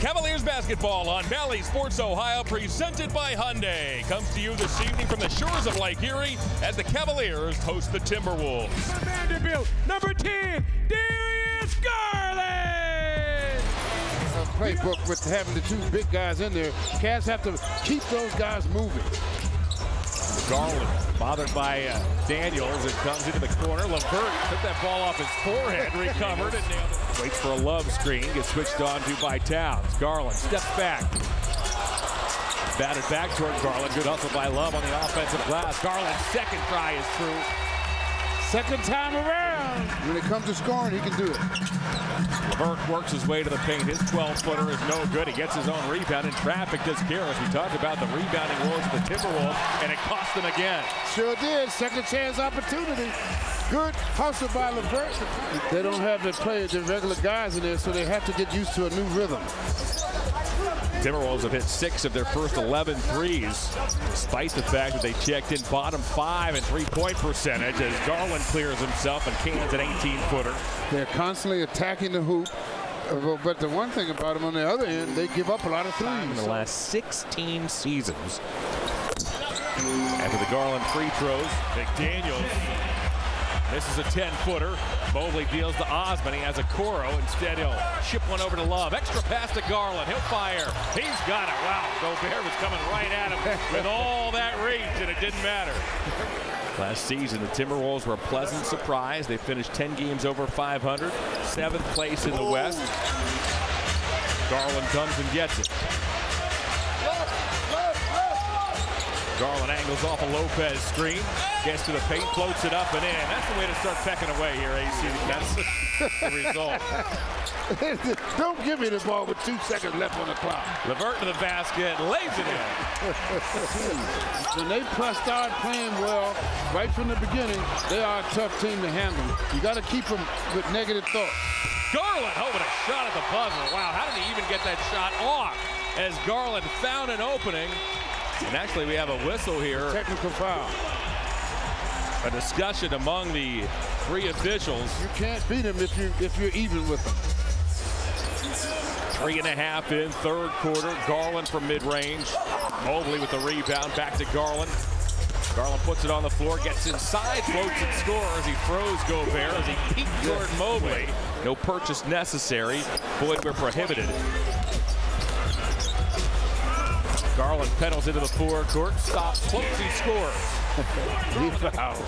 Cavaliers basketball on Valley Sports Ohio, presented by Hyundai, comes to you this evening from the shores of Lake Erie as the Cavaliers host the Timberwolves. Vanderbilt, number 10, Darius Garland! Playbook with having the two big guys in there. Cavs have to keep those guys moving. Garland bothered by Daniels. It comes into the corner. LeVert took that ball off his forehead, recovered, and nailed it. Waits for a Love screen. Gets switched on to by Towns. Garland steps back. Batted back toward Garland. Good hustle by Love on the offensive glass. Garland's second try is through. Second time around. When it comes to scoring, he can do it. LeVert works his way to the paint. His 12-footer is no good. He gets his own rebound in traffic. Does care as we talked about the rebounding woes of the Timberwolves, and it cost them again. Sure did. Second chance opportunity. Good hustle by LeVert. They don't have the regular guys in there, so they have to get used to a new rhythm. Timberwolves have hit 6 of their first 11 threes, despite the fact that they checked in bottom 5 in three-point percentage as Garland clears himself and cans an 18-footer. They're constantly attacking the hoop, but the one thing about them on the other end, they give up a lot of threes. In the last 16 seasons. After the Garland free throws, McDaniels misses a 10-footer. Mobley deals to Osman. He has a Coro. Instead, he'll ship one over to Love. Extra pass to Garland. He'll fire. He's got it. Wow, Gobert was coming right at him with all that reach, and it didn't matter. Last season, the Timberwolves were a pleasant surprise. They finished 10 games over 500, 7th place in the West. Garland comes and gets it. Garland angles off a Lopez screen, gets to the paint, floats it up and in. That's the way to start pecking away here, AC. That's the result. Don't give me the ball with 2 seconds left on the clock. LeVert to the basket, lays it in. When they start playing well right from the beginning, they are a tough team to handle. You got to keep them with negative thoughts. Garland, oh, what a shot at the buzzer. Wow, how did he even get that shot off? As Garland found an opening. And actually, we have a whistle here. Technical foul. A discussion among the 3 officials. You can't beat them if you're even with them. 3.5 in third quarter. Garland from mid-range. Mobley with the rebound. Back to Garland. Garland puts it on the floor, gets inside, floats and scores. He throws Gobert as he peeks toward Mobley. No purchase necessary. Boyd were prohibited. Garland pedals into the forecourt, stops, floats, he scores. He fouled.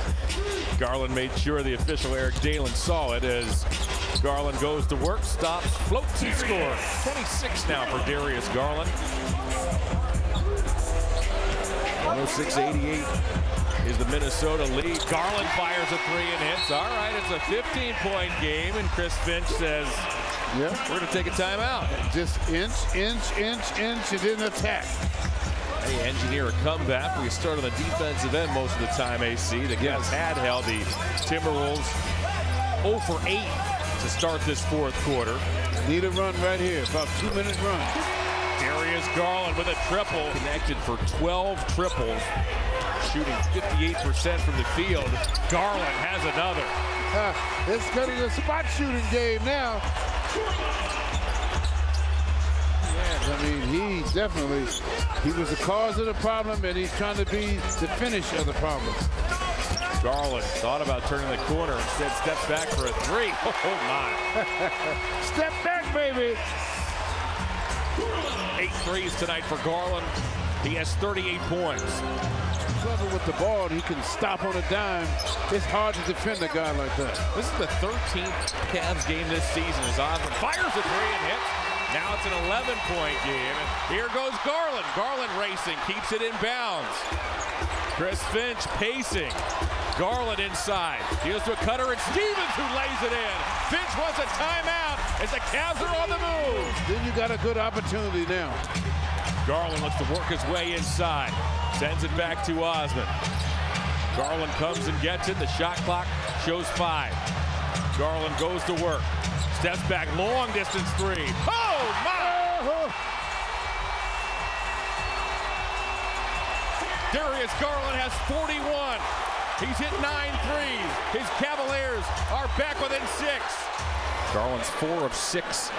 Garland made sure the official Eric Dalen saw it as Garland goes to work, stops, floats, he scores. 26 now for Darius Garland. 106-88 is the Minnesota lead. Garland fires a 3 and hits. All right, it's a 15-point game, and Chris Finch says, yeah, we're going to take a timeout. Just inch, and then attack. They engineer a comeback. We start on the defensive end most of the time, AC. The Cavs had held the Timberwolves 0 for 8 to start this fourth quarter. Need a run right here, about 2-minute run. Darius Garland with a triple. Connected for 12 triples, shooting 58% from the field. Garland has another. It's going to be a spot shooting game now. Yes, I mean, he was the cause of the problem, and he's trying to be the finish of the problem. Garland thought about turning the corner, instead steps back for a 3. Oh my. Step back, baby. 8 threes tonight for Garland. He has 38 points. Clever with the ball, he can stop on a dime. It's hard to defend a guy like that. This is the 13th Cavs game this season as Osman fires a 3 and hits. Now it's an 11-point game. And here goes Garland. Garland racing, keeps it in bounds. Chris Finch pacing. Garland inside. Deals to a cutter, and Stevens who lays it in. Finch wants a timeout as the Cavs are on the move. Then you got a good opportunity now. Garland looks to work his way inside. Sends it back to Osman. Garland comes and gets it. The shot clock shows 5. Garland goes to work. Steps back, long distance 3. Oh my! Darius Garland has 41. He's hit 9 threes. His Cavaliers are back within 6. Garland's 4 of 6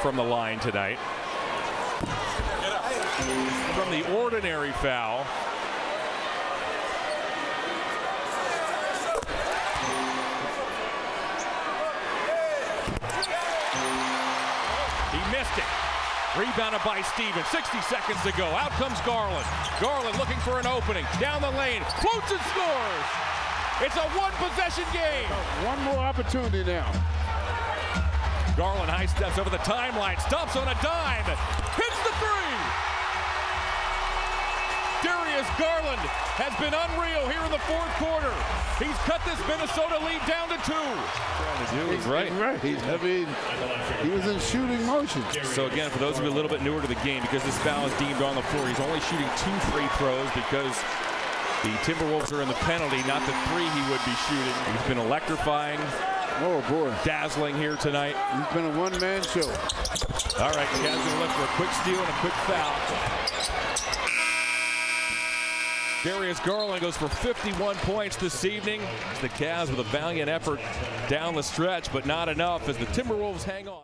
from the line tonight. From the ordinary foul. He missed it. Rebounded by Stevens. 60 seconds to go. Out comes Garland. Garland looking for an opening. Down the lane. Floats and scores. It's a one-possession game. One more opportunity now. Garland high steps over the timeline. Stops on a dime. Hits the three. Darius Garland has been unreal here in the fourth quarter. He's cut this Minnesota lead down to 2. He's right. He was in shooting motion. So again, for those of you a little bit newer to the game, because this foul is deemed on the floor, he's only shooting 2 free throws because the Timberwolves are in the penalty, not the 3 he would be shooting. He's been electrifying. Oh, boy. Dazzling here tonight. He's been a one-man show. All right, the Cavs gonna look for a quick steal and a quick foul. Darius Garland goes for 51 points this evening. The Cavs with a valiant effort down the stretch, but not enough as the Timberwolves hang on.